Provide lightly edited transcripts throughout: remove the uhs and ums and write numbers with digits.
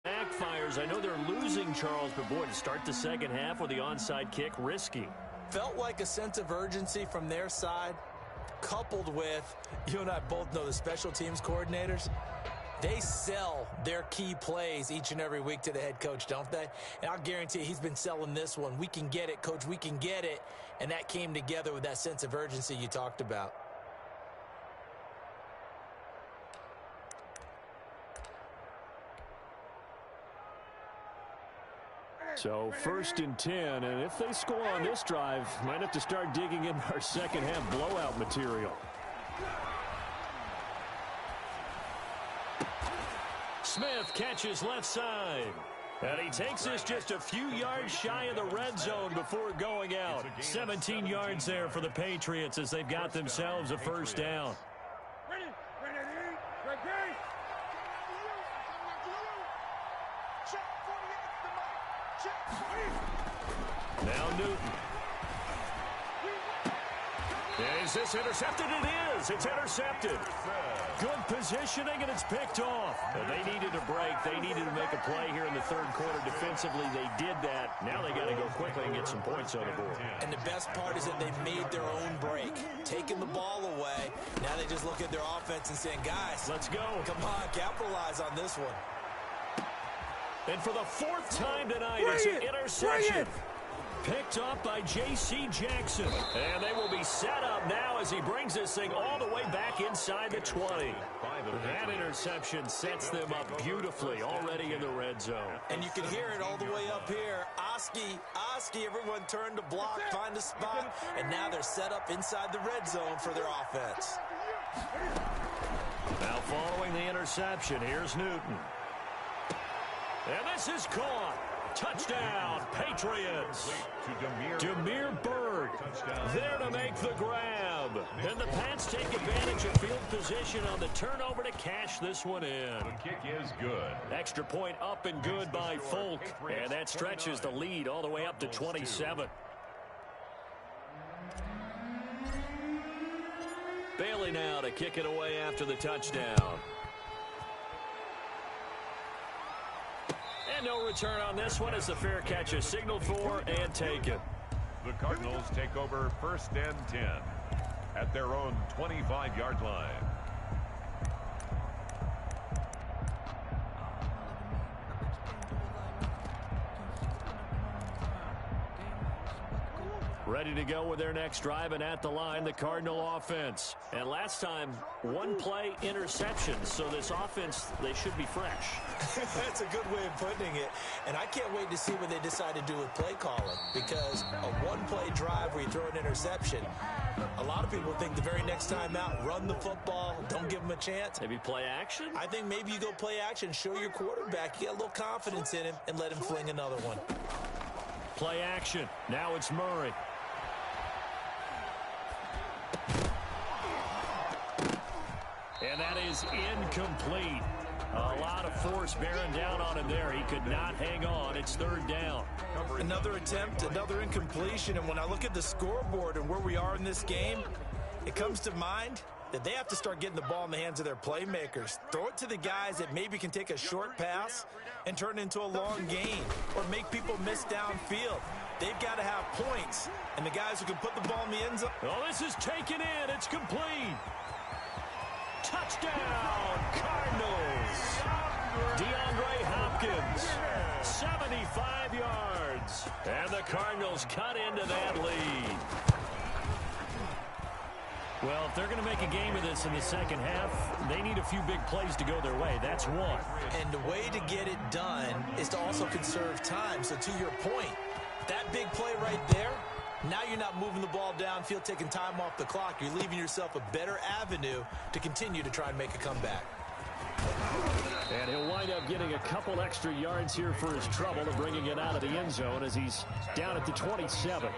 Backfires. I know they're losing, Charles, but boy, to start the second half with the onside kick, risky. Felt like a sense of urgency from their side, coupled with, you and I both know the special teams coordinators, they sell their key plays each and every week to the head coach, don't they? And I'll guarantee he's been selling this one. We can get it, coach, we can get it. And that came together with that sense of urgency you talked about. So 1st and 10, and if they score on this drive, might have to start digging in our second half blowout material. Smith catches left side. And he takes this just a few yards shy of the red zone before going out. 17 yards there for the Patriots as they've got themselves a first down. Now Newton. Is this intercepted? It is. It's intercepted. Good positioning, and it's picked off. Well, they needed a break. They needed to make a play here in the third quarter. Defensively, they did that. Now they got to go quickly and get some points on the board. And the best part is that they made their own break, taking the ball away. Now they just look at their offense and saying, guys, let's go. Come on, capitalize on this one. And for the 4th time tonight, it's an interception. Picked up by J.C. Jackson. And they will be set up now as he brings this thing all the way back inside the 20. That interception sets them up beautifully already in the red zone. And you can hear it all the way up here. Oski, everyone turned to block, find a spot, and now they're set up inside the red zone for their offense. Now following the interception, here's Newton. And this is caught. Touchdown, Patriots. Demir Bird there to make the grab. And the Pats take advantage of field position on the turnover to cash this one in. The kick is good. Extra point up and good by Folk. And that stretches the lead all the way up to 27. Bailey now to kick it away after the touchdown. And no return on this one as the fair catch is signaled for and taken. The Cardinals take over 1st and 10 at their own 25-yard line. Ready to go with their next drive, and at the line, the Cardinal offense. And last time, 1-play interception, so this offense, they should be fresh. That's a good way of putting it. And I can't wait to see what they decide to do with play calling, because a 1-play drive where you throw an interception, a lot of people think the very next time out, run the football, don't give them a chance. Maybe play action? I think maybe you go play action, show your quarterback, you get a little confidence in him, and let him fling another one. Play action. Now it's Murray. And that is incomplete. A lot of force bearing down on him there. He could not hang on. It's 3rd down. Another attempt, another incompletion. And when I look at the scoreboard and where we are in this game, it comes to mind that they have to start getting the ball in the hands of their playmakers. Throw it to the guys that maybe can take a short pass and turn it into a long gain or make people miss downfield. They've got to have points. And the guys who can put the ball in the end zone. Oh, this is taken in. It's complete. Touchdown, Cardinals. DeAndre Hopkins, 75 yards. And the Cardinals cut into that lead. Well, if they're going to make a game of this in the second half, they need a few big plays to go their way. That's one. And the way to get it done is to also conserve time. So to your point, that big play right there, now you're not moving the ball downfield, taking time off the clock. You're leaving yourself a better avenue to continue to try and make a comeback. And he'll wind up getting a couple extra yards here for his trouble of bringing it out of the end zone as he's down at the 27.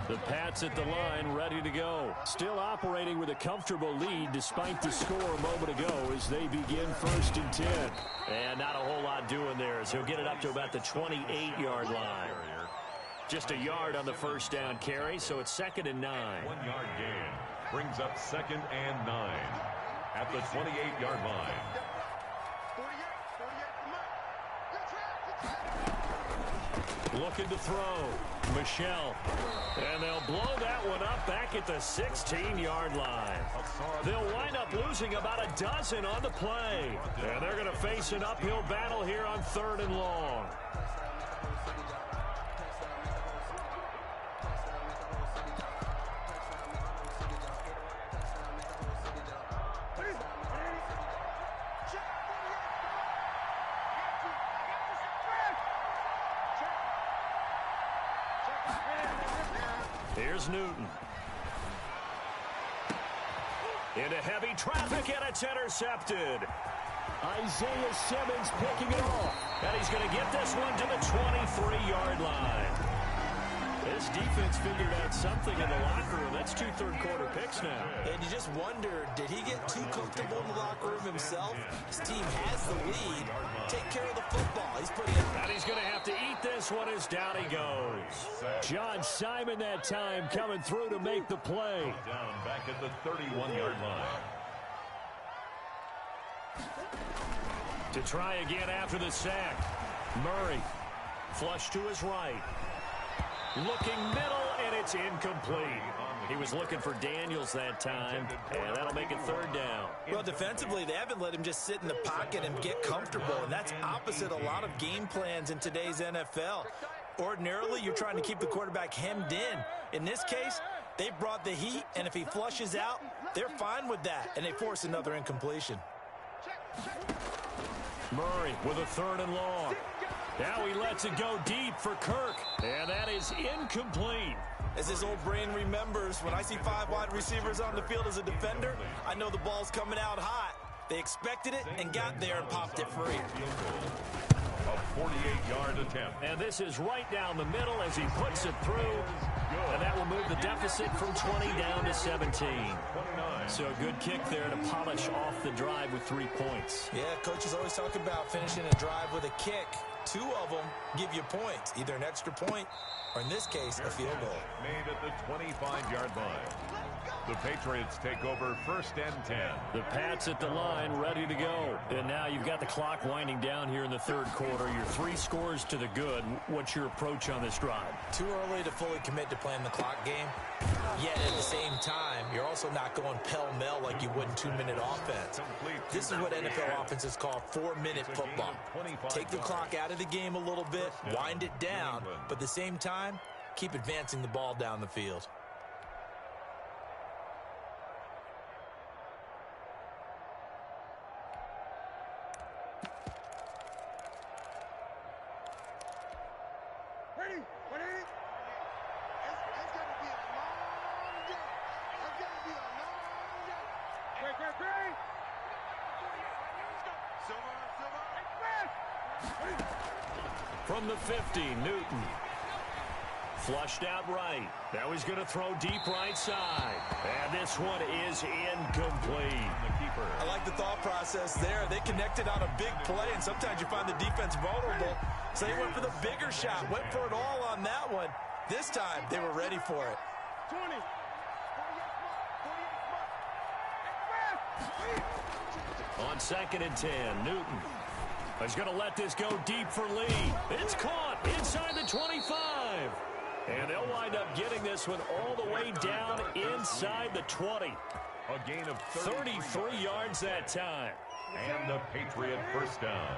The Pats at the line, ready to go. Still operating with a comfortable lead despite the score a moment ago as they begin 1st and 10. And not a whole lot doing there as he'll get it up to about the 28-yard line. Just a yard on the first down carry, so it's 2nd and 9. 1-yard gain brings up 2nd and 9 at the 28-yard line. Looking to throw. Michelle. And they'll blow that one up back at the 16-yard line. They'll wind up losing about a dozen on the play. And they're going to face an uphill battle here on 3rd and long. Here's Newton. Into heavy traffic, and it's intercepted. Isaiah Simmons picking it off. And he's going to get this one to the 23-yard line. This defense figured out something in the locker room. That's 2 third-quarter picks now. And you just wonder, did he get too comfortable in the locker room himself? His team has the lead. Take care of the football. He's putting it. And he's going to have to eat this one as down he goes. John Simon that time coming through to make the play. Down back at the 31-yard line. To try again after the sack. Murray. Flush to his right. Looking middle, and it's incomplete. He was looking for Daniels that time, and that'll make it 3rd down. Well, defensively, they haven't let him just sit in the pocket and get comfortable, and that's opposite a lot of game plans in today's NFL. Ordinarily, you're trying to keep the quarterback hemmed in. In this case, they brought the heat, and if he flushes out, they're fine with that, and they force another incompletion. Murray with a 3rd and long. Now he lets it go deep for Kirk, and that is incomplete. As his old brain remembers, when I see 5 wide receivers on the field as a defender, I know the ball's coming out hot. They expected it and got there and popped it free. A 48-yard attempt. And this is right down the middle as he puts it through. And that will move the deficit from 20 down to 17. So a good kick there to polish off the drive with 3 points. Yeah, coaches always talk about finishing a drive with a kick. 2 of them give you points, either an extra point or, in this case, a field goal. Made at the 25-yard line. The Patriots take over 1st and 10. The Pats at the line, ready to go. And now you've got the clock winding down here in the 3rd quarter. You're 3 scores to the good. What's your approach on this drive? Too early to fully commit to playing the clock game. Yet at the same time, you're also not going pell-mell like you would in 2-minute offense. This is what NFL offenses call 4-minute football. Take the clock out of the game a little bit, wind it down, but at the same time, keep advancing the ball down the field. From the 50, Newton. Flushed out right. Now he's going to throw deep right side. And this one is incomplete. I like the thought process there. They connected on a big play, and sometimes you find the defense vulnerable. So they went for the bigger shot, went for it all on that one. This time, they were ready for it. 20. On 2nd and 10, Newton. He's going to let this go deep for Lee. It's caught inside the 25. And they'll wind up getting this one all the way down inside the 20. A gain of 33 yards that time. And the Patriot 1st down.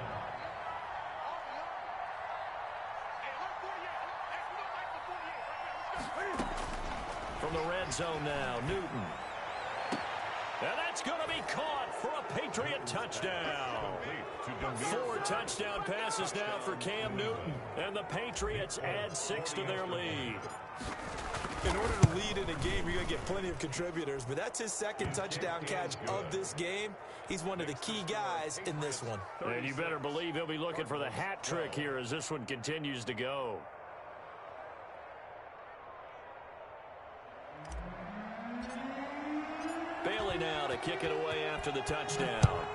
From the red zone now, Newton. And that's going to be caught for a Patriot touchdown. 4 touchdown passes now for Cam Newton. And the Patriots add 6 to their lead. In order to lead in a game, you're going to get plenty of contributors. But that's his 2nd touchdown catch of this game. He's one of the key guys in this one. And you better believe he'll be looking for the hat trick here as this one continues to go. Bailey now to kick it away after the touchdown.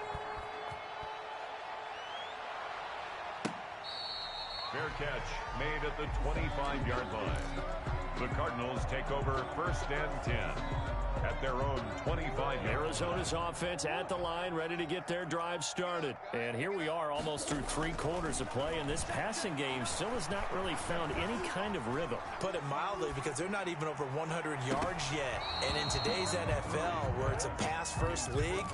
Fair catch made at the 25-yard line. The Cardinals take over 1st and 10 at their own 25-yard line. Here Arizona's offense at the line, ready to get their drive started. And here we are almost through 3 quarters of play, and this passing game still has not really found any kind of rhythm. Put it mildly, because they're not even over 100 yards yet. And in today's NFL, where it's a pass-first league,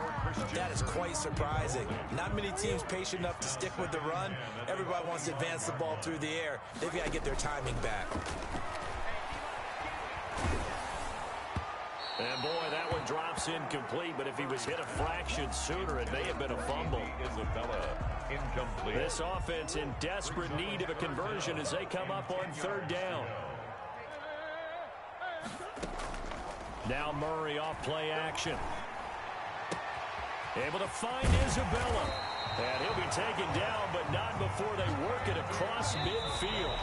that is quite surprising. Not many teams patient enough to stick with the run. Everybody wants to advance the ball through the air. They've got to get their timing back. And boy, that one drops incomplete, but if he was hit a fraction sooner, it may have been a fumble. Isabella, incomplete. This offense in desperate need of a conversion as they come up on 3rd down. Now Murray off play action. Able to find Isabella. And he'll be taken down, but not before they work it across midfield.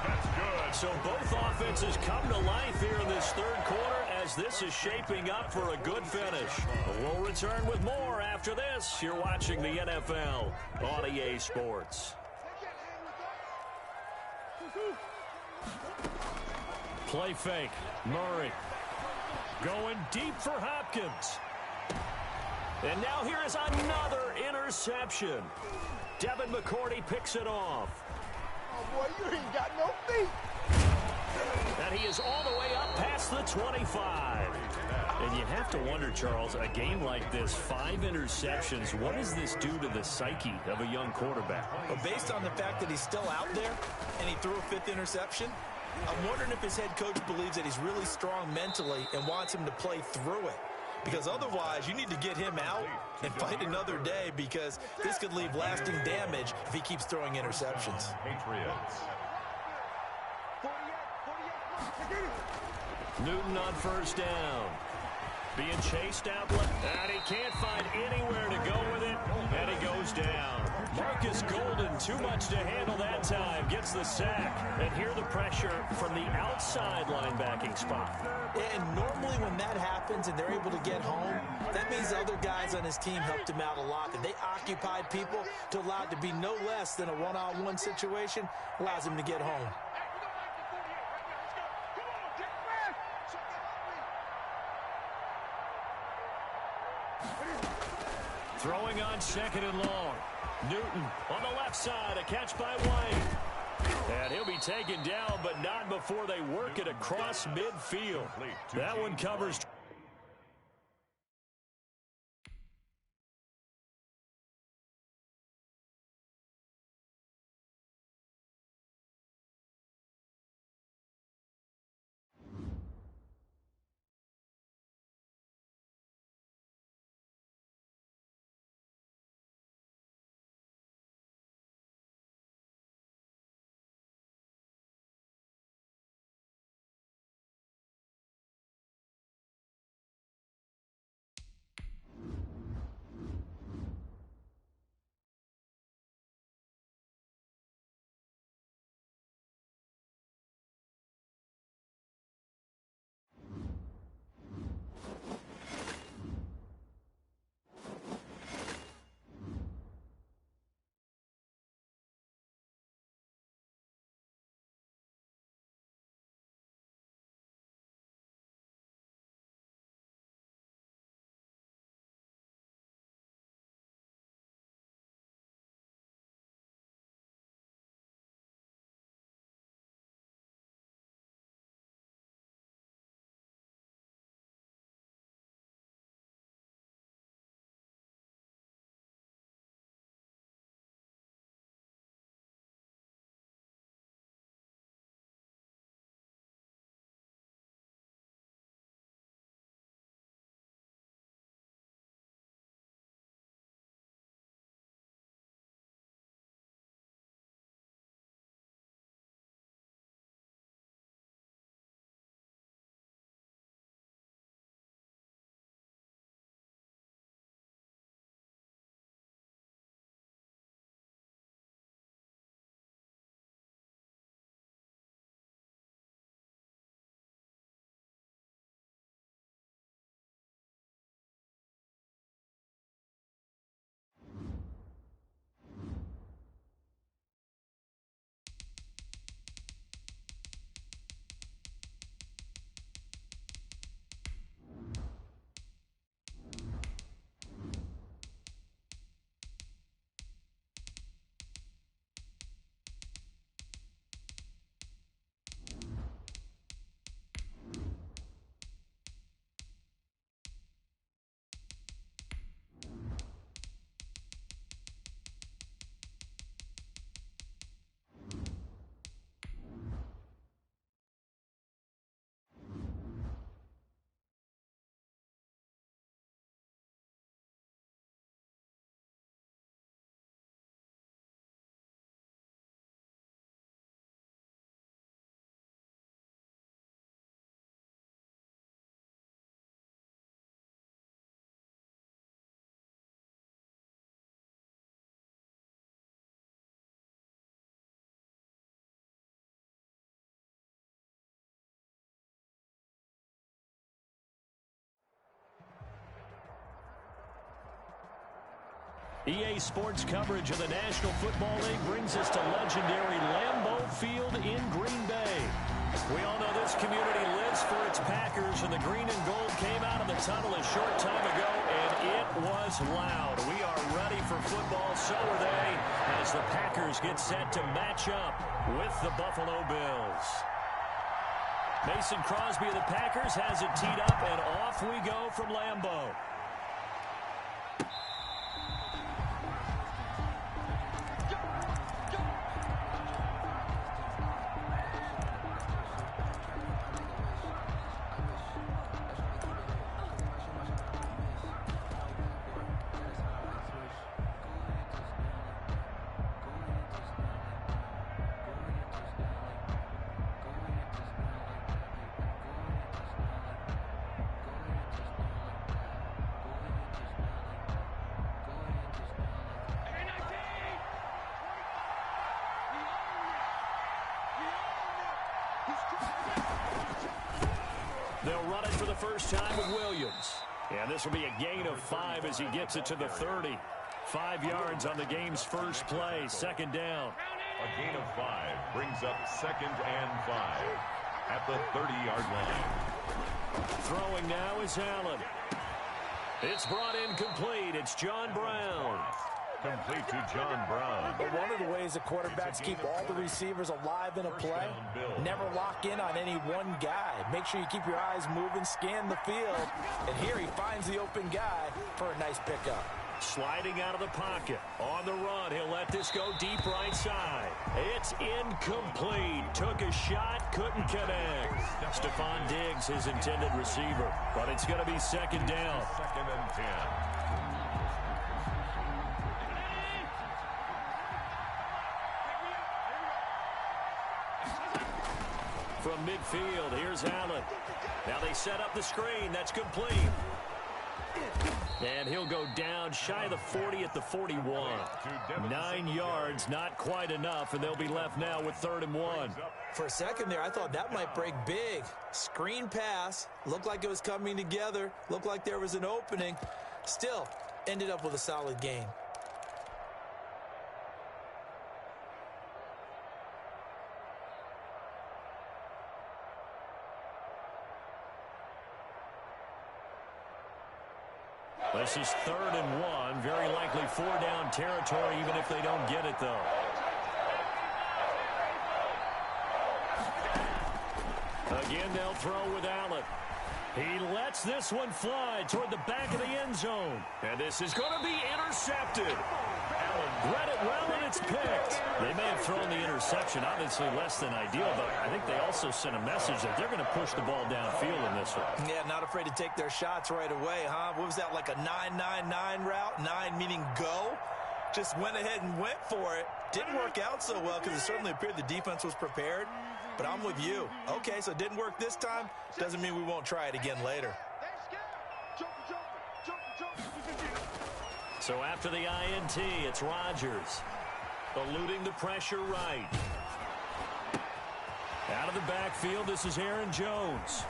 That's good. So both offenses come to life here in this 3rd quarter as this is shaping up for a good finish. We'll return with more after this. You're watching the NFL on EA Sports. Play fake. Murray going deep for Hopkins. And now here is another interception. Devin McCourty picks it off. Oh, boy, you ain't got no feet. And he is all the way up past the 25. And you have to wonder, Charles, a game like this, 5 interceptions, what does this do to the psyche of a young quarterback? But based on the fact that he's still out there and he threw a 5th interception, I'm wondering if his head coach believes that he's really strong mentally and wants him to play through it. Because otherwise, you need to get him out and fight another day, because this could leave lasting damage if he keeps throwing interceptions. Patriots. Newton on 1st down. Being chased out, and he can't find anywhere to go with it, and he goes down. Marcus Golden, too much to handle that time, gets the sack. And here the pressure from the outside linebacking spot. And normally when that happens and they're able to get home, that means other guys on his team helped him out a lot. That they occupied people to allow it to be no less than a one-on-one situation, allows him to get home. Throwing on 2nd and long. Newton on the left side, a catch by White. And he'll be taken down, but not before they work it across midfield. That one covers EA Sports coverage of the National Football League brings us to legendary Lambeau Field in Green Bay. We all know this community lives for its Packers, and the green and gold came out of the tunnel a short time ago, and it was loud. We are ready for football, so are they, as the Packers get set to match up with the Buffalo Bills. Mason Crosby of the Packers has it teed up, and off we go from Lambeau. They'll run it for the first time with Williams. And this will be a gain of 5 as he gets it to the 30. 5 yards on the game's first play. Second down. A gain of 5 brings up 2nd and 5 at the 30-yard line. Throwing now is Allen. It's brought in complete. It's John Brown. Complete to John Brown. But one of the ways the quarterbacks keep all the receivers alive in a play, never lock in on any one guy. Make sure you keep your eyes moving, scan the field, and here he finds the open guy for a nice pickup. Sliding out of the pocket. On the run, he'll let this go deep right side. It's incomplete. Took a shot, couldn't connect. Stephon Diggs, his intended receiver. But it's going to be second down. 2nd and 10. From midfield, here's Allen. Now they set up the screen. That's complete. And he'll go down shy of the 40 at the 41. 9 yards, not quite enough, and they'll be left now with 3rd and 1. For a second there, I thought that might break big. Screen pass, looked like it was coming together, looked like there was an opening. Still, ended up with a solid gain. This is 3rd and 1. Very likely 4-down territory, even if they don't get it, though. Again, they'll throw with Allen. He lets this one fly toward the back of the end zone. And this is going to be intercepted. Allen read it well, and it's picked. They may have thrown the interception, obviously less than ideal, but I think they also sent a message that they're going to push the ball downfield in this one. Yeah, not afraid to take their shots right away, huh? What was that, like a 9-9-9 route? 9 meaning go? Just went ahead and went for it. Didn't work out so well because it certainly appeared the defense was prepared. But I'm with you. Okay, so it didn't work this time. Doesn't mean we won't try it again later. So after the INT, it's Rodgers. Eluding the pressure right. Out of the backfield, this is Aaron Jones.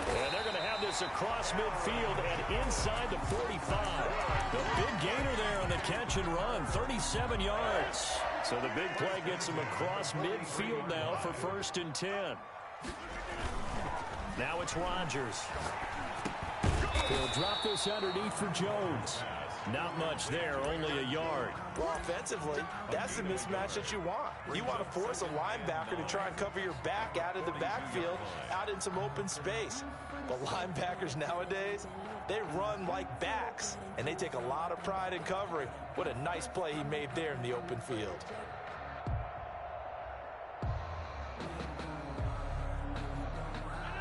And they're going to have this across midfield and inside the 45. The big gainer there on the catch and run, 37 yards. So the big play gets him across midfield now for 1st and 10. Now it's Rodgers. He'll drop this underneath for Jones. Not much there, only a yard. Well, offensively, that's the mismatch that you want. You want to force a linebacker to try and cover your back out of the backfield, out in some open space. But linebackers nowadays, they run like backs, and they take a lot of pride in covering. What a nice play he made there in the open field.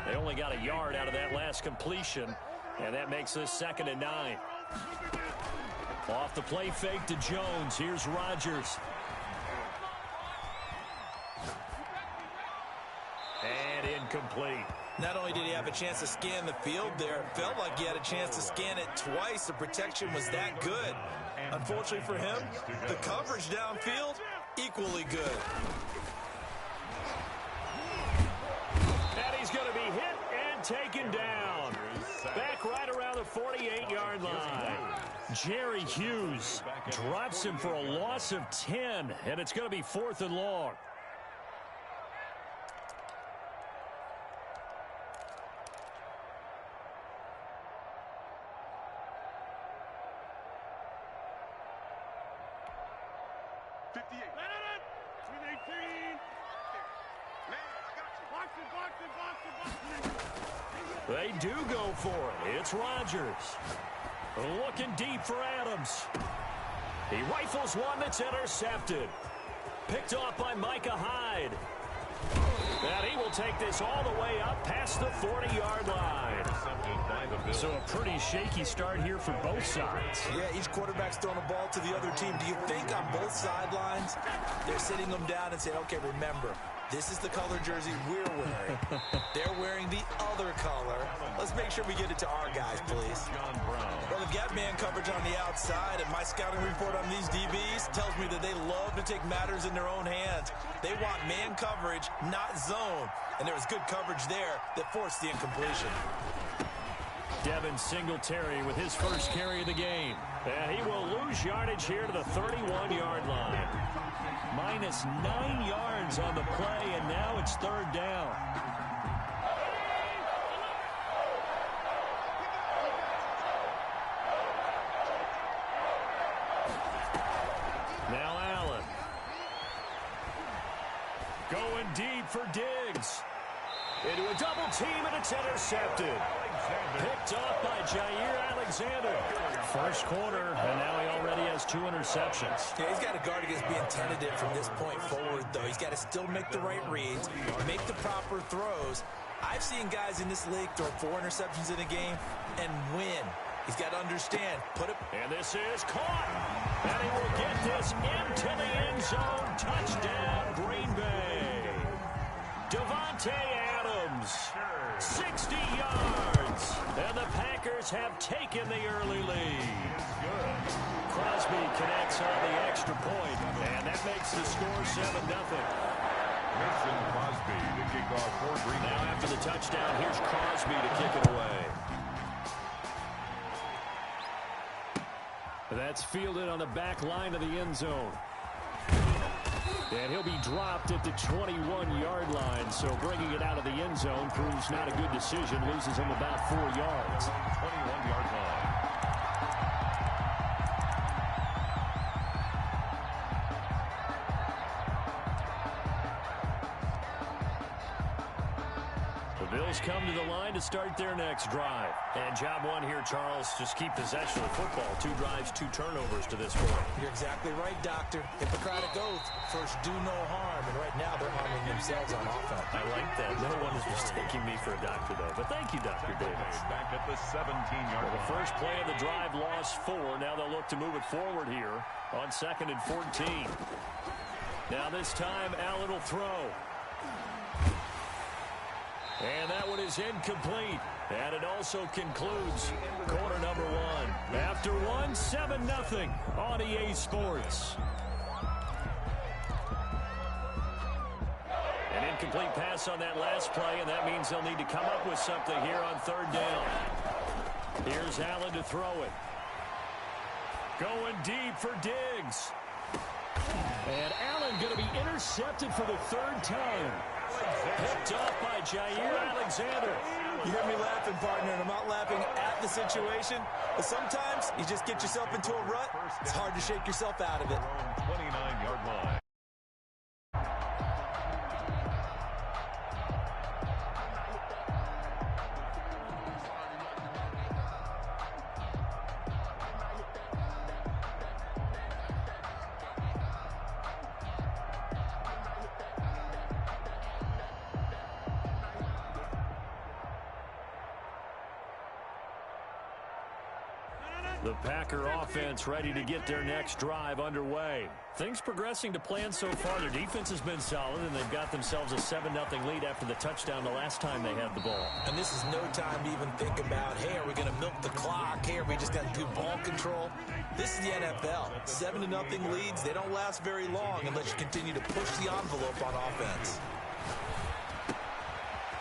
They only got a yard out of that last completion, and that makes this 2nd and 9. Off the play fake to Jones. Here's Rodgers. And incomplete. Not only did he have a chance to scan the field there, it felt like he had a chance to scan it twice. The protection was that good. Unfortunately for him, the coverage downfield, equally good. And he's going to be hit and taken down. Back right around the 48-yard line. Jerry Hughes drops him for a loss of 10, and it's going to be 4th and long. They do go for it. It's Rodgers. Looking deep for Adams. He rifles one that's intercepted. Picked off by Micah Hyde. And he will take this all the way up past the 40-yard line. So a pretty shaky start here for both sides. Yeah, each quarterback's throwing a ball to the other team. Do you think on both sidelines they're sitting them down and saying, okay, remember, this is the color jersey we're wearing. They're wearing the other color. Let's make sure we get it to our guys, please. Well, they've got man coverage on the outside, and my scouting report on these DBs tells me that they love to take matters in their own hands. They want man coverage, not zone. And there was good coverage there that forced the incompletion. Devin Singletary with his first carry of the game. And he will lose yardage here to the 31-yard line. Minus 9 yards on the play, and now it's 3rd down. Now Allen. Going deep for Diggs. Into a double team, and it's intercepted. Picked off by Jair Alexander. First quarter, and now he already has 2 interceptions. Yeah, he's got to guard against being tentative from this point forward, though. He's got to still make the right reads, make the proper throws. I've seen guys in this league throw 4 interceptions in a game and win. He's got to understand. And this is caught. And he will get this into the end zone. Touchdown, Green Bay. Devontae Adams, 60 yards. And the Packers have taken the early lead. Crosby connects on the extra point, and that makes the score 7-0. Mason Crosby to kick off for Green Bay. Now after the touchdown, here's Crosby to kick it away. That's fielded on the back line of the end zone. And he'll be dropped at the 21-yard line, so bringing it out of the end zone proves not a good decision. Loses him about 4 yards. 21-yard line. The Bills come to the line to start their next drive. And job one here, Charles, just keep possession of the football. 2 drives, 2 turnovers to this point. You're exactly right, Doctor. Hippocratic oath. First, do no harm. And right now, they're harming themselves on offense. I like that. No one is mistaking me for a doctor, though. But thank you, Dr. Davis. Back at the 17-yard line. The first play of the drive lost 4. Now they'll look to move it forward here on 2nd and 14. Now this time, Allen will throw. And that one is incomplete. And it also concludes quarter number 1. After 1, 7-0 on EA Sports. An incomplete pass on that last play, and that means they'll need to come up with something here on 3rd down. Here's Allen to throw it. Going deep for Diggs. And Allen going to be intercepted for the 3rd time. Picked off by Jair Alexander. You hear me laughing, partner, and I'm not laughing at the situation, but sometimes you just get yourself into a rut. It's hard to shake yourself out of it. 29-yard line. The Packer offense ready to get their next drive underway. Things progressing to plan so far. Their defense has been solid, and they've got themselves a 7-0 lead after the touchdown the last time they had the ball. And this is no time to even think about, hey, are we going to milk the clock? Hey, are we just going to do ball control? This is the NFL. 7-0 leads, they don't last very long unless you continue to push the envelope on offense.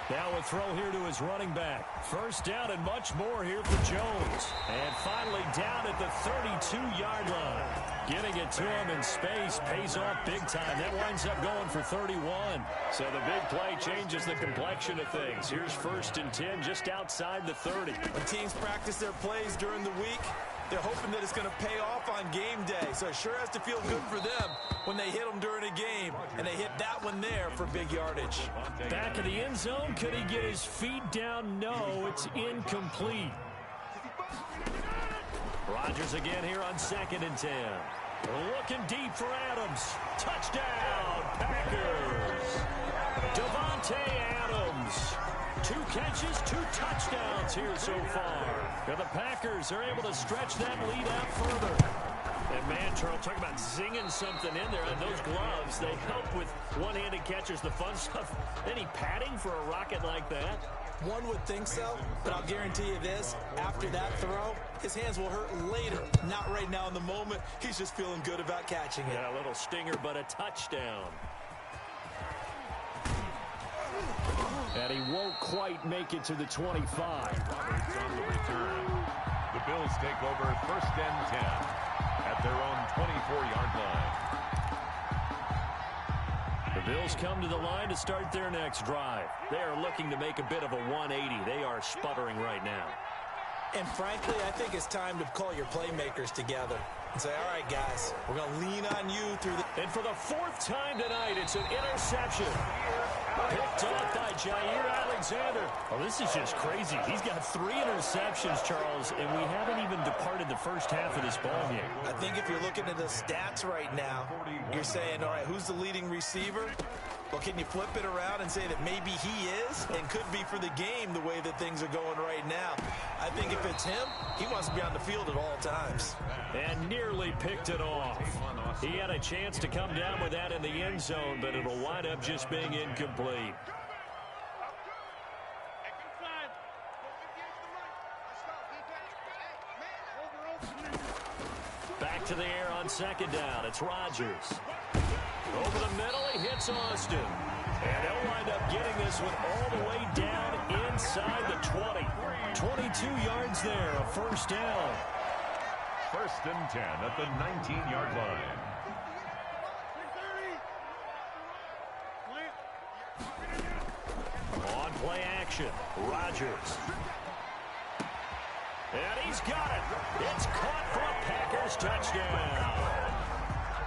Now a throw here to his running back. First down and much more here for Jones. And finally down at the 32-yard line. Getting it to him in space pays off big time. That winds up going for 31. So the big play changes the complexion of things. Here's 1st and 10 just outside the 30. When teams practice their plays during the week, they're hoping that it's going to pay off on game day. So it sure has to feel good for them when they hit them during a game. And they hit that one there for big yardage. Back of the end zone. Could he get his feet down? No, it's incomplete. Rodgers again here on 2nd and 10. Looking deep for Adams. Touchdown, Packers. Devontae Adams. 2 catches, 2 touchdowns here so far. And the Packers are able to stretch that lead out further. And man, Charles, talk about zinging something in there. And those gloves, they help with one-handed catchers, the fun stuff. Any padding for a rocket like that? One would think so, but I'll guarantee you this. After that throw, his hands will hurt later. Not right now in the moment. He's just feeling good about catching it. Yeah, a little stinger, but a touchdown. And he won't quite make it to the 25. Roberts on the return. The Bills take over 1st and 10 at their own 24-yard line. The Bills come to the line to start their next drive. They are looking to make a bit of a 180. They are sputtering right now. And frankly, I think it's time to call your playmakers together and say, all right, guys, we're going to lean on you through the... And for the 4th time tonight, it's an interception. Picked off by Jair Alexander. Oh, this is just crazy. He's got 3 interceptions, Charles, and we haven't even departed the first half of this ball game. I think if you're looking at the stats right now, you're saying, all right, who's the leading receiver? Well, can you flip it around and say that maybe he is and could be for the game the way that things are going right now? I think if it's him, he wants to be on the field at all times. And nearly picked it off. He had a chance to come down with that in the end zone, but it'll wind up just being incomplete. Back to the air on 2nd down. It's Rodgers. Over the middle, he hits Austin. And he'll wind up getting this one all the way down inside the 20. 22 yards there, a 1st down. 1st and 10 at the 19-yard line. On play action, Rodgers. And he's got it. It's caught for a Packers touchdown.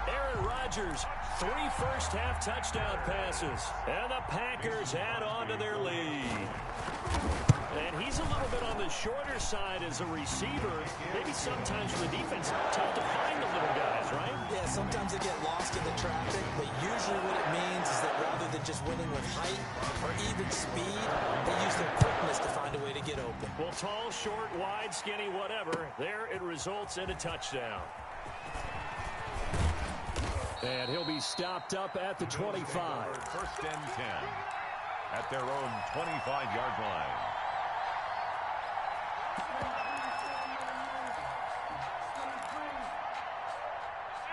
Aaron Rodgers, 3 first-half touchdown passes. And the Packers add on to their lead. And he's a little bit on the shorter side as a receiver. Maybe sometimes for the defense, tough to find the little guys, right? Yeah, sometimes they get lost in the traffic, but usually what it means is that rather than just winning with height or even speed, they use their quickness to find a way to get open. Well, tall, short, wide, skinny, whatever, there it results in a touchdown. And he'll be stopped up at the 25. 1st and 10 at their own 25-yard line.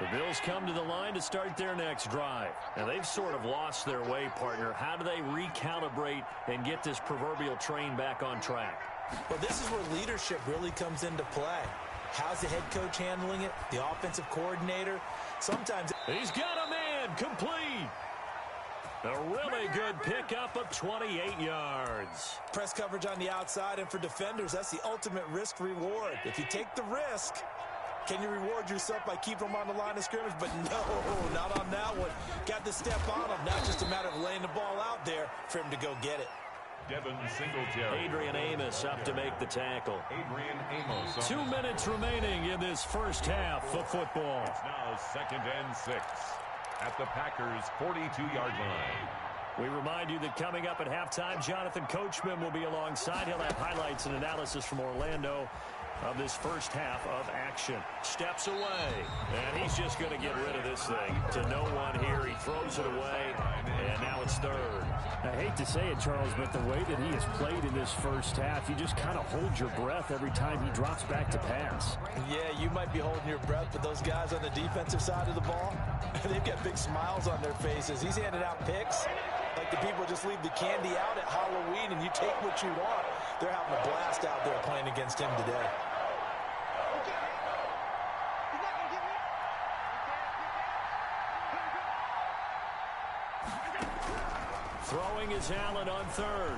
The Bills come to the line to start their next drive. Now, they've sort of lost their way, partner. How do they recalibrate and get this proverbial train back on track? Well, this is where leadership really comes into play. How's the head coach handling it? The offensive coordinator? Sometimes... He's got a man complete. A really good pickup of 28 yards. Press coverage on the outside, and for defenders, that's the ultimate risk-reward. If you take the risk... Can you reward yourself by keeping them on the line of scrimmage? But no, not on that one. Got to step on them. Now just a matter of laying the ball out there for him to go get it. Devin Singletary. Adrian Amos up to make the tackle. Adrian Amos. 2 minutes remaining in this first half of football. It's now 2nd and 6 at the Packers' 42-yard line. We remind you that coming up at halftime, Jonathan Coachman will be alongside. He'll have highlights and analysis from Orlando of this first half of action. Steps away, and he's just going to get rid of this thing to no one here. He throws it away, and now it's 3rd. I hate to say it, Charles, but the way that he has played in this first half, you just kind of hold your breath every time he drops back to pass. Yeah, you might be holding your breath, but those guys on the defensive side of the ball, they've got big smiles on their faces. He's handing out picks, Like the people just leave the candy out at Halloween and you take what you want. They're having a blast out there playing against him today. Throwing is Allen on third.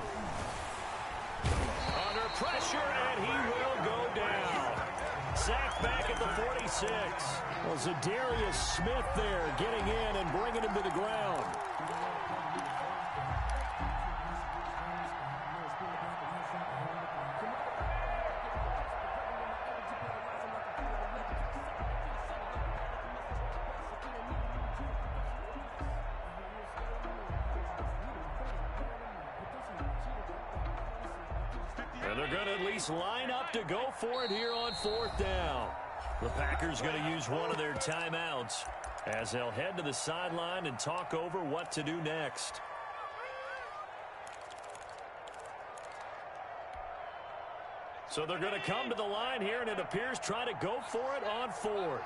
Under pressure, and he will go down. Sacked back at the 46. Well, Zadarius Smith there getting in and bringing him to the ground. And they're going to at least line up to go for it here on fourth down. The Packers going to use one of their timeouts as they'll head to the sideline and talk over what to do next. So they're going to come to the line here, and it appears try to go for it on fourth.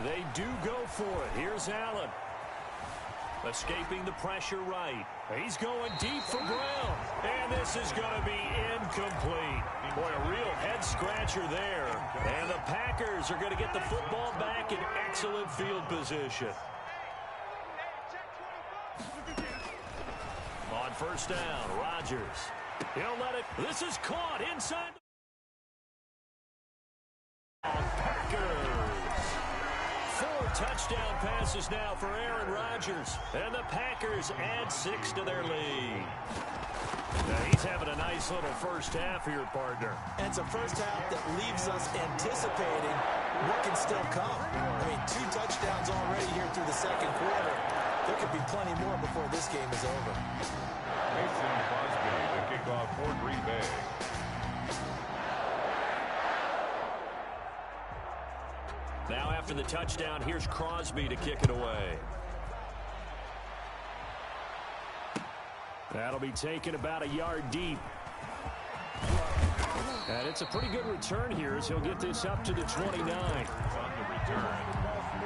They do go for it. Here's Allen. Escaping the pressure right. He's going deep for Brown. And this is going to be incomplete. Boy, a real head-scratcher there. And the Packers are going to get the football back in excellent field position. On first down, Rodgers. He'll let it. This is caught inside. Packers. 4 touchdown passes now for Aaron Rodgers. And the Packers add 6 to their lead. Now he's having a nice little first half here, partner. And it's a first half that leaves us anticipating what can still come. I mean, 2 touchdowns already here through the second quarter. There could be plenty more before this game is over. Mason Crosby, the kickoff for Green Bay. Now after the touchdown, here's Crosby to kick it away. That'll be taken about a yard deep. And it's a pretty good return here as he'll get this up to the 29. On the return,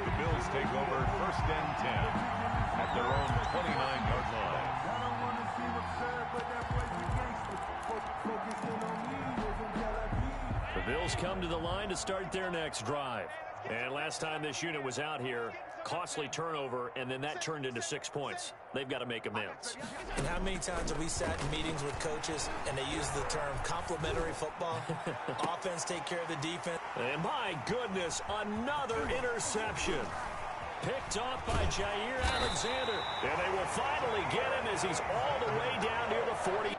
the Bills take over first and 10 at their own 29-yard line. The Bills come to the line to start their next drive. And last time this unit was out here, costly turnover, and then that turned into 6 points. They've got to make amends. And how many times have we sat in meetings with coaches and they use the term complementary football? Offense take care of the defense. And my goodness, another interception. Picked off by Jair Alexander. And they will finally get him as he's all the way down near the 40.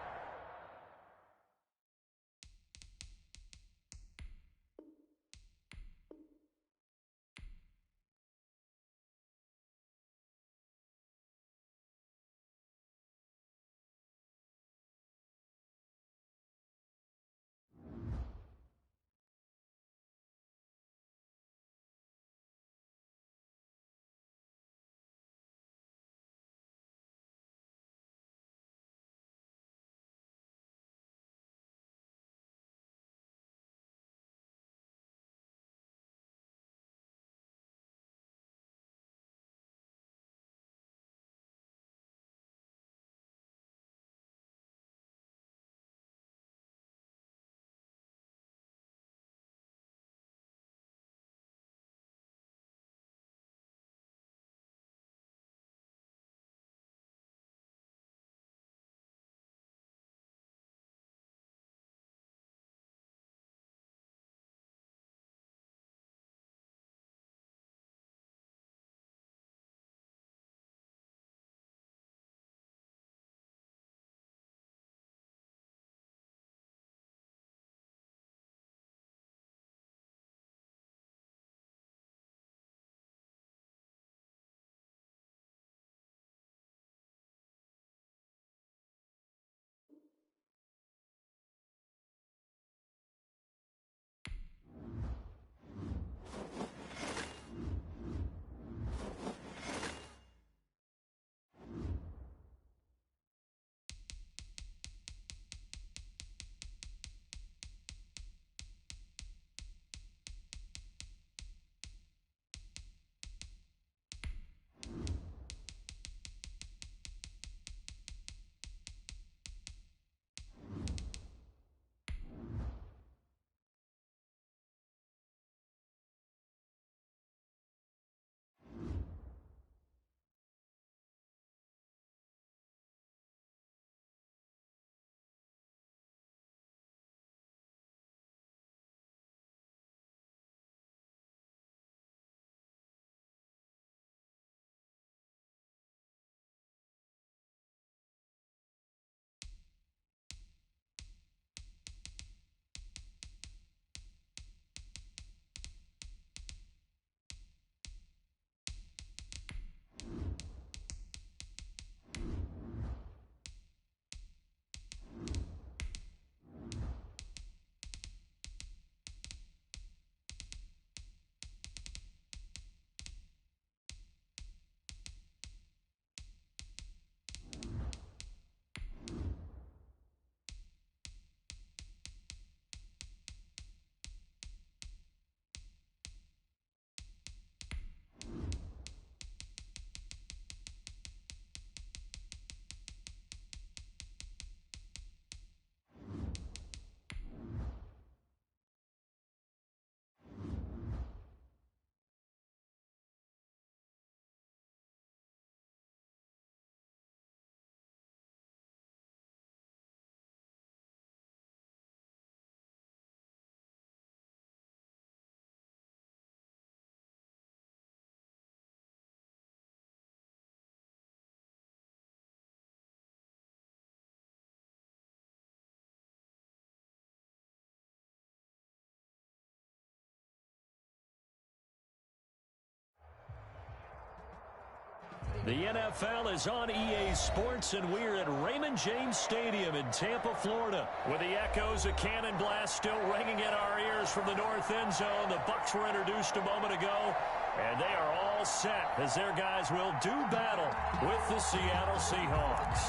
The NFL is on EA Sports, and we're at Raymond James Stadium in Tampa, Florida, with the echoes of cannon blast still ringing in our ears from the north end zone. The Bucs were introduced a moment ago, and they are all set as their guys will do battle with the Seattle Seahawks.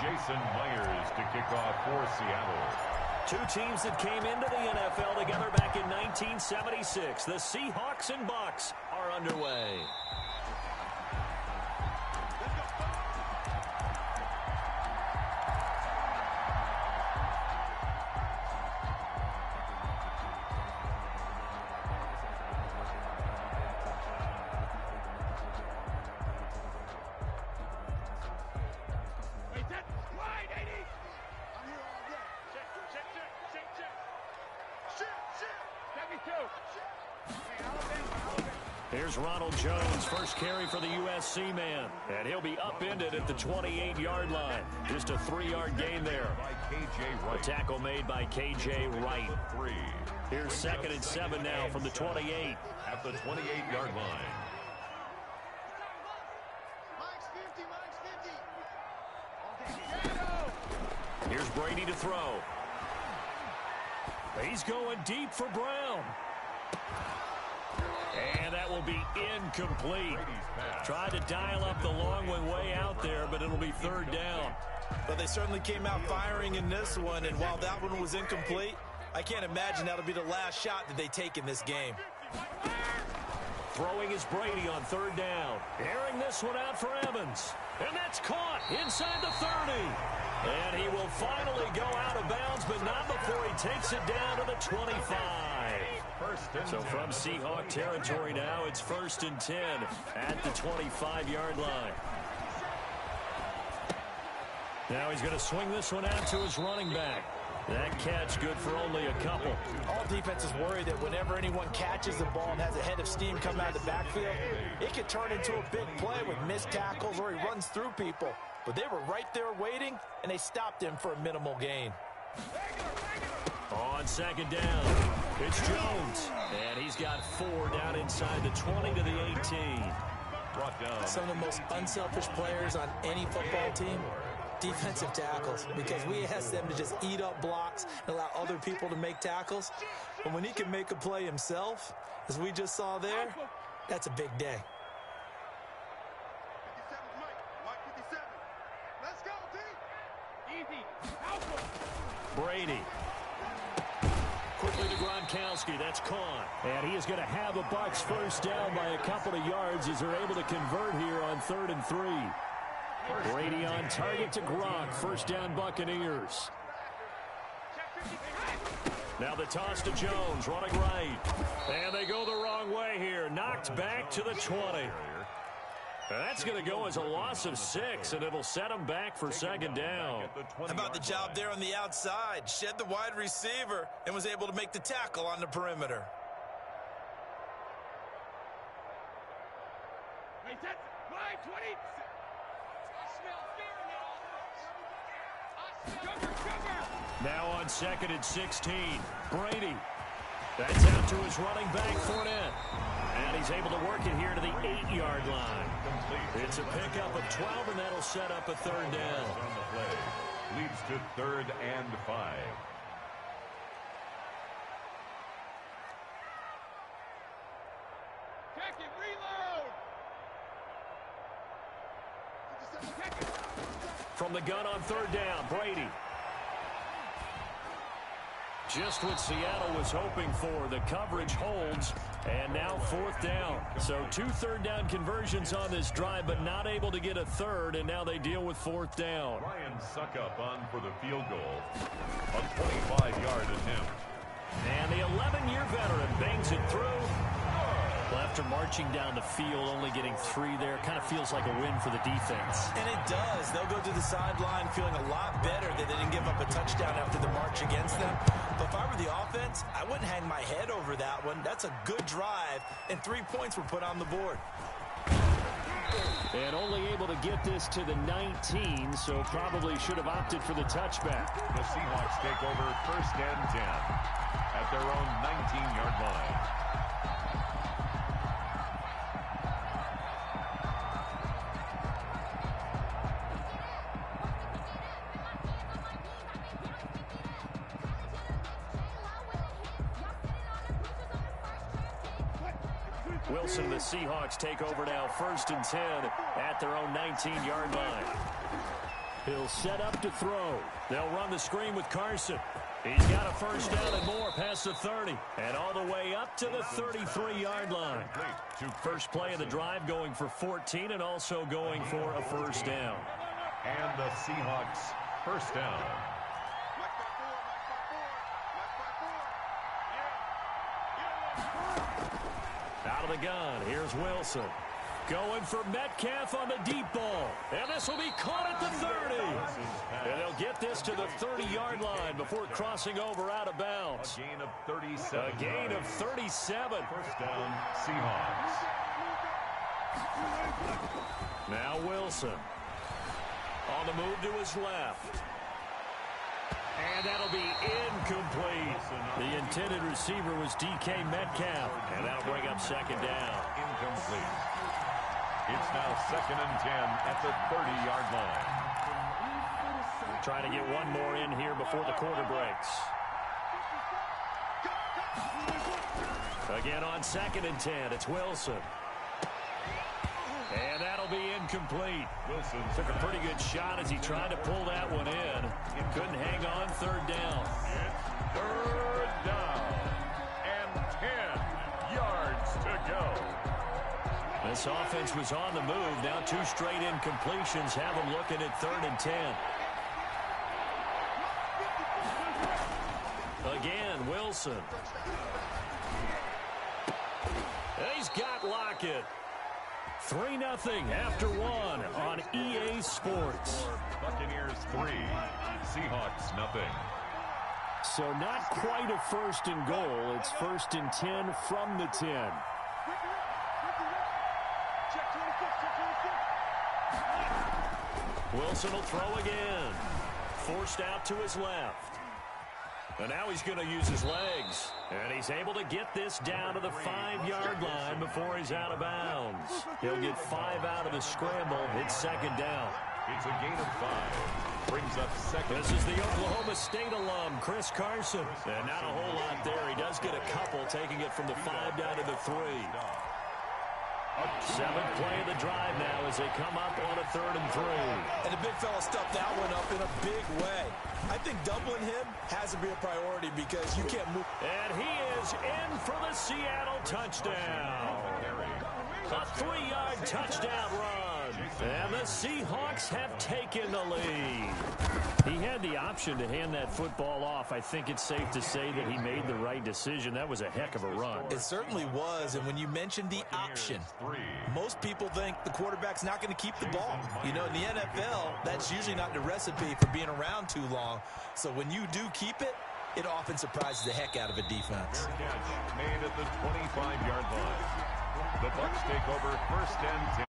Jason Myers to kick off for Seattle. Two teams that came into the NFL together back in 1976. The Seahawks and Bucs are underway. Here's Ronald Jones, first carry for the USC man, and he'll be upended at the 28-yard line. Just a 3-yard gain there. A tackle made by K.J. Wright. Here's 2nd and 7 now from the 28. At the 28-yard line. Here's Brady to throw. He's going deep for Brown. And that will be incomplete. Tried to dial up the long one way out there, but it'll be 3rd down. But they certainly came out firing in this one, and while that one was incomplete, I can't imagine that'll be the last shot that they take in this game. Throwing is Brady on 3rd down. Airing this one out for Evans. And that's caught inside the 30. And he will finally go out of bounds, but not before he takes it down to the 25. So from Seahawk territory now, it's 1st and 10 at the 25-yard line. Now he's going to swing this one out to his running back. That catch good for only a couple. All defenses worry that whenever anyone catches the ball and has a head of steam come out of the backfield, it could turn into a big play with missed tackles or he runs through people. But they were right there waiting, and they stopped him for a minimal gain. On 2nd down, it's Jones. And he's got 4 down inside the 20 to the 18. Brought down. Some of the most unselfish players on any football team, defensive tackles, because we ask them to just eat up blocks and allow other people to make tackles. But when he can make a play himself, as we just saw there, that's a big day. Brady. Quickly to Gronkowski. That's caught. And he is going to have a Bucs 1st down by a couple of yards as they're able to convert here on 3rd and 3. Brady on target to Gronk. 1st down Buccaneers. Now the toss to Jones, running right. And they go the wrong way here. Knocked back to the 20. That's going to go as a loss of 6, and it'll set them back for 2nd down. How about the job there on the outside? Shed the wide receiver and was able to make the tackle on the perimeter. Now on 2nd and 16, Brady. That's out to his running back, Fournette. And he's able to work it here to the 8-yard line. It's a pickup of 12, and that'll set up a 3rd down. On the play. Leads to 3rd and 5. Check it, reload. From the gun on 3rd down, Brady. Just what Seattle was hoping for. The coverage holds, and now 4th down. So 2 3rd down conversions on this drive, but not able to get a 3rd, and now they deal with 4th down. Ryan Suckup on for the field goal. A 25-yard attempt. And the 11-year veteran bangs it through. Well, after marching down the field, only getting 3 there, kind of feels like a win for the defense. And it does. They'll go to the sideline feeling a lot better that they didn't give up a touchdown after the march against them. But if I were the offense, I wouldn't hang my head over that one. That's a good drive, and 3 points were put on the board. And only able to get this to the 19, so probably should have opted for the touchback. The Seahawks take over 1st and 10 at their own 19-yard line. Wilson and the Seahawks take over now, 1st and 10 at their own 19-yard line. He'll set up to throw. They'll run the screen with Carson. He's got a 1st down and more past the 30 and all the way up to the 33-yard line. First play of the drive going for 14 and also going for a 1st down. And the Seahawks 1st down. Out of the gun, here's Wilson. Going for Metcalf on the deep ball. And this will be caught at the 30. And they'll get this to the 30-yard line before crossing over out of bounds. A gain of 37. A gain of 37. 1st down, Seahawks. Now Wilson. On the move to his left. And that'll be incomplete. The intended receiver was DK Metcalf. And that'll bring up 2nd down. Incomplete. It's now 2nd and 10 at the 30-yard line. Trying to get one more in here before the quarter breaks. Again on 2nd and 10, it's Wilson. And that'll be incomplete. Wilson took a pretty good shot as he tried to pull that one in. Couldn't hang on, 3rd down. It's 3rd down and 10 yards to go. This offense was on the move. Now 2 straight incompletions have them looking at 3rd and 10. Again, Wilson. He's got Lockett. 3-0 after 1 on EA Sports. Buccaneers 3, Seahawks nothing. So not quite a 1st and goal. It's 1st and 10 from the 10. Wilson will throw again. Forced out to his left. And now he's going to use his legs. And he's able to get this down to the 5-yard line before he's out of bounds. He'll get 5 out of the scramble. It's 2nd down. It's a gain of 5. Brings up 2nd. This is the Oklahoma State alum, Chris Carson. And not a whole lot there. He does get a couple, taking it from the 5 down to the 3. 7th play of the drive now as they come up on a 3rd and 3. And the big fella stuffed that one up in a big way. I think doubling him has to be a priority because you can't move. And he is in for the Seattle touchdown. A 3-yard touchdown run. And the Seahawks have taken the lead. He had the option to hand that football off. I think it's safe to say that he made the right decision. That was a heck of a run. It certainly was. And when you mentioned the option, most people think the quarterback's not going to keep the ball. You know, in the NFL, that's usually not the recipe for being around too long. So when you do keep it, it often surprises the heck out of a defense. Made at the 25-yard line. The Bucs take over 1st and 10.